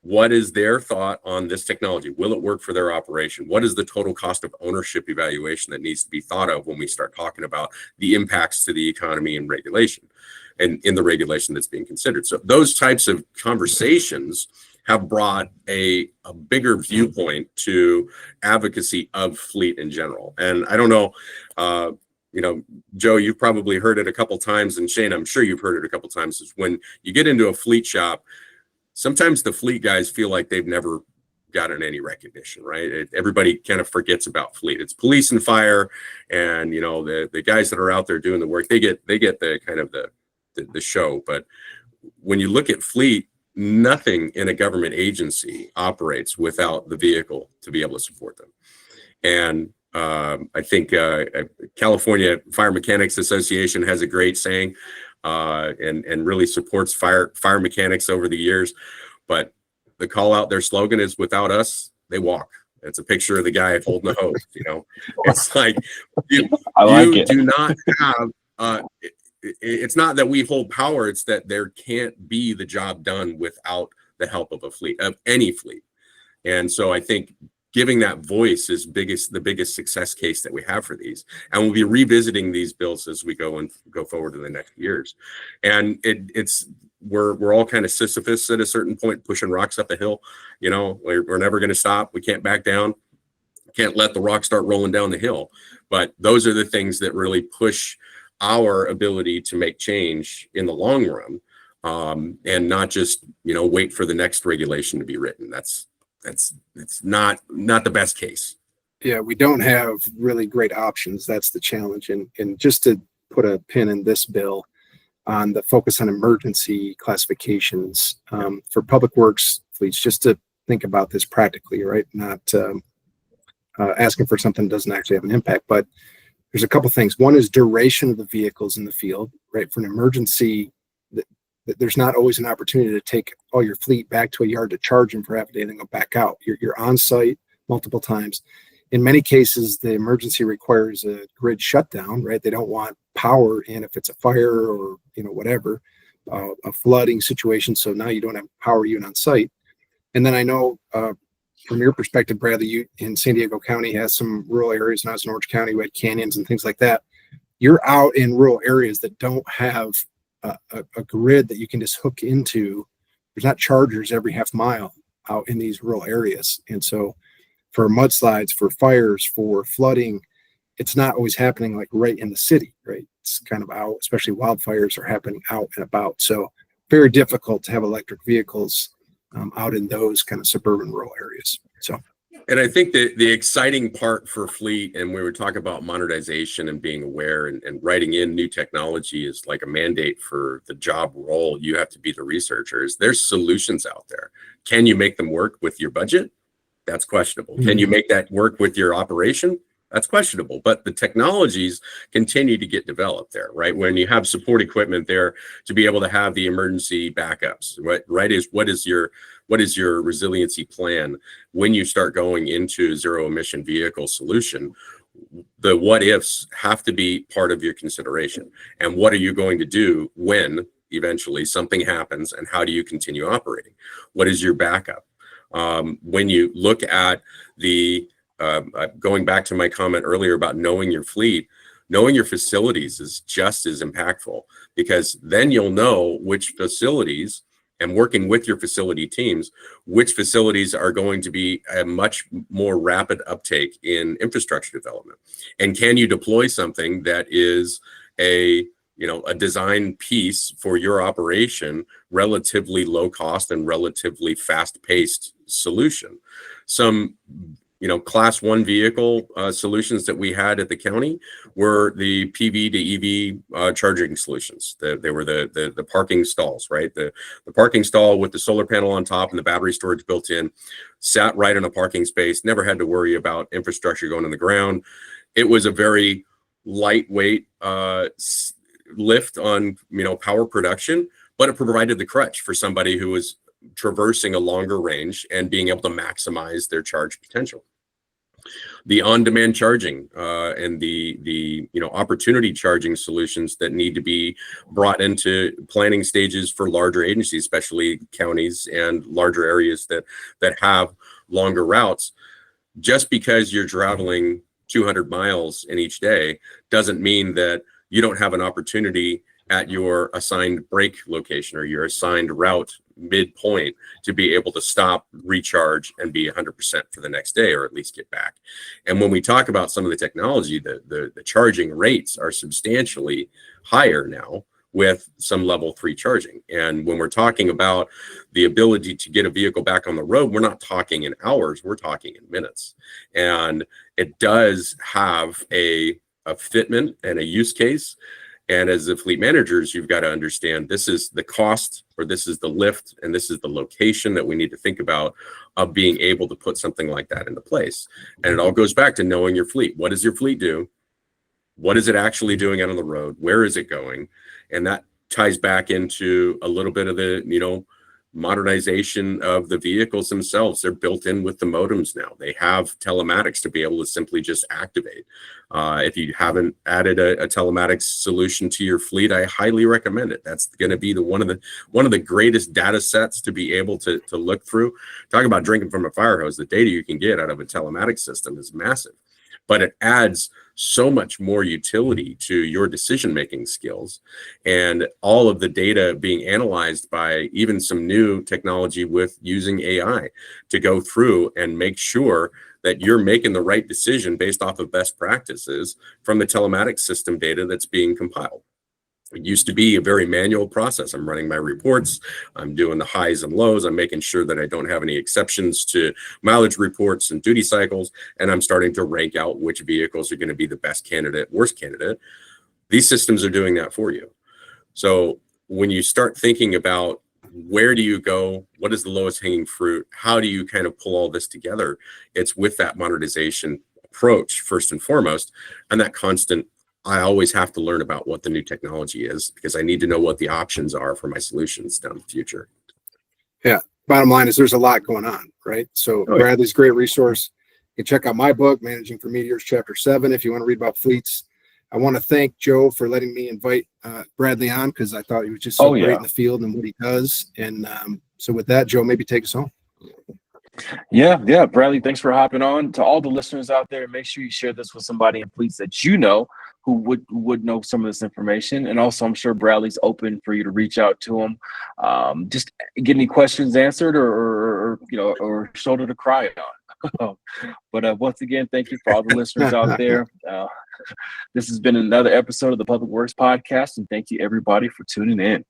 What is their thought on this technology? Will it work for their operation? What is the total cost of ownership evaluation that needs to be thought of when we start talking about the impacts to the economy and regulation, and in the regulation that's being considered? So those types of conversations have brought a bigger viewpoint to advocacy of fleet in general. And I don't know, Joe, you've probably heard it a couple times, and Shane, I'm sure you've heard it a couple times, is when you get into a fleet shop, sometimes the fleet guys feel like they've never gotten any recognition, right? Everybody kind of forgets about fleet. It's police and fire, and the guys that are out there doing the work, they get the kind of the show. But when you look at fleet, nothing in a government agency operates without the vehicle to be able to support them. And I think California Fire Mechanics Association has a great saying, and really supports fire mechanics over the years. But the call out, their slogan is, "Without us, they walk." It's a picture of the guy holding the hose. It's like you do not have. It's not that we hold power, it's that there can't be the job done without the help of a fleet, of any fleet. And so I think giving that voice is the biggest success case that we have for these. And we'll be revisiting these bills as we go forward in the next years. And we're all kind of Sisyphus at a certain point, pushing rocks up a hill. We're never going to stop. We can't back down. Can't let the rocks start rolling down the hill. But those are the things that really push our ability to make change in the long run, and not just wait for the next regulation to be written. That's not the best case. Yeah, we don't have really great options. That's the challenge. And just to put a pin in this bill on the focus on emergency classifications for public works fleets, just to think about this practically, right? Not asking for something that doesn't actually have an impact, but there's a couple things. One is duration of the vehicles in the field, right? For an emergency, there's not always an opportunity to take all your fleet back to a yard to charge them for half a day and then go back out. You're on site multiple times. In many cases, the emergency requires a grid shutdown, right? They don't want power in if it's a fire or whatever, a flooding situation. So now you don't have power even on site. And then I know from your perspective, Bradley, you in San Diego County has some rural areas, and I was in Orange County, we had canyons and things like that. You're out in rural areas that don't have a grid that you can just hook into. There's not chargers every half mile out in these rural areas. And so for mudslides, for fires, for flooding, it's not always happening like right in the city, right? It's kind of out, especially wildfires are happening out and about. So very difficult to have electric vehicles out in those kind of suburban rural areas. So, and I think that the exciting part for fleet, and we were talking about modernization and being aware and writing in new technology is like a mandate for the job role. You have to be the researchers. There's solutions out there. Can you make them work with your budget? That's questionable. Can you make that work with your operation? That's questionable. But the technologies continue to get developed there, right? When you have support equipment there to be able to have the emergency backups, right? What is your resiliency plan when you start going into zero emission vehicle solution? The what ifs have to be part of your consideration. And what are you going to do when eventually something happens, and how do you continue operating? What is your backup? When you look at going back to my comment earlier about knowing your fleet, knowing your facilities is just as impactful, because then you'll know which facilities, and working with your facility teams, which facilities are going to be a much more rapid uptake in infrastructure development. And can you deploy something that is a design piece for your operation, relatively low cost and relatively fast paced solution? Some class 1 vehicle solutions that we had at the county were the PV to EV charging solutions. They were the parking stalls, right? The parking stall with the solar panel on top and the battery storage built in, sat right in a parking space, never had to worry about infrastructure going in the ground. It was a very lightweight lift on power production, but it provided the crutch for somebody who was traversing a longer range and being able to maximize their charge potential. The on-demand charging and the opportunity charging solutions that need to be brought into planning stages for larger agencies, especially counties and larger areas that have longer routes. Just because you're traveling 200 miles in each day doesn't mean that you don't have an opportunity at your assigned break location or your assigned route midpoint to be able to stop, recharge, and be 100% for the next day, or at least get back. And when we talk about some of the technology, the charging rates are substantially higher now with some level 3 charging. And when we're talking about the ability to get a vehicle back on the road, we're not talking in hours, we're talking in minutes. And it does have a fitment and a use case. And as the fleet managers, you've got to understand this is the cost, or this is the lift, and this is the location that we need to think about of being able to put something like that into place. And it all goes back to knowing your fleet. What does your fleet do? What is it actually doing out on the road? Where is it going? And that ties back into a little bit of the, modernization of the vehicles themselves. They're built in with the modems now. They have telematics to be able to simply just activate. If you haven't added a telematics solution to your fleet, I highly recommend it. That's going to be one of the greatest data sets to be able to look through. Talk about drinking from a fire hose. The data you can get out of a telematics system is massive, but it adds so much more utility to your decision-making skills, and all of the data being analyzed by even some new technology with using AI to go through and make sure that you're making the right decision based off of best practices from the telematics system data that's being compiled. It used to be a very manual process. I'm running my reports. I'm doing the highs and lows. I'm making sure that I don't have any exceptions to mileage reports and duty cycles. And I'm starting to rank out which vehicles are going to be the best candidate, worst candidate. These systems are doing that for you. So when you start thinking about where do you go, what is the lowest hanging fruit, how do you kind of pull all this together, it's with that modernization approach first and foremost, and that constant, I always have to learn about what the new technology is, because I need to know what the options are for my solutions down the future. Yeah. Bottom line is there's a lot going on, right? So Bradley's a great resource. You can check out my book, Managing for Meteors, Chapter 7, if you want to read about fleets. I want to thank Joe for letting me invite Bradley on, because I thought he was just so great in the field and what he does. And so with that, Joe, maybe take us home. Yeah, Bradley, thanks for hopping on. To all the listeners out there, make sure you share this with somebody in fleets that you know who would know some of this information. And also, I'm sure Bradley's open for you to reach out to him, just get any questions answered, or shoulder to cry on. But once again, thank you for all the listeners out there. This has been another episode of the Public Works Podcast, and thank you everybody for tuning in.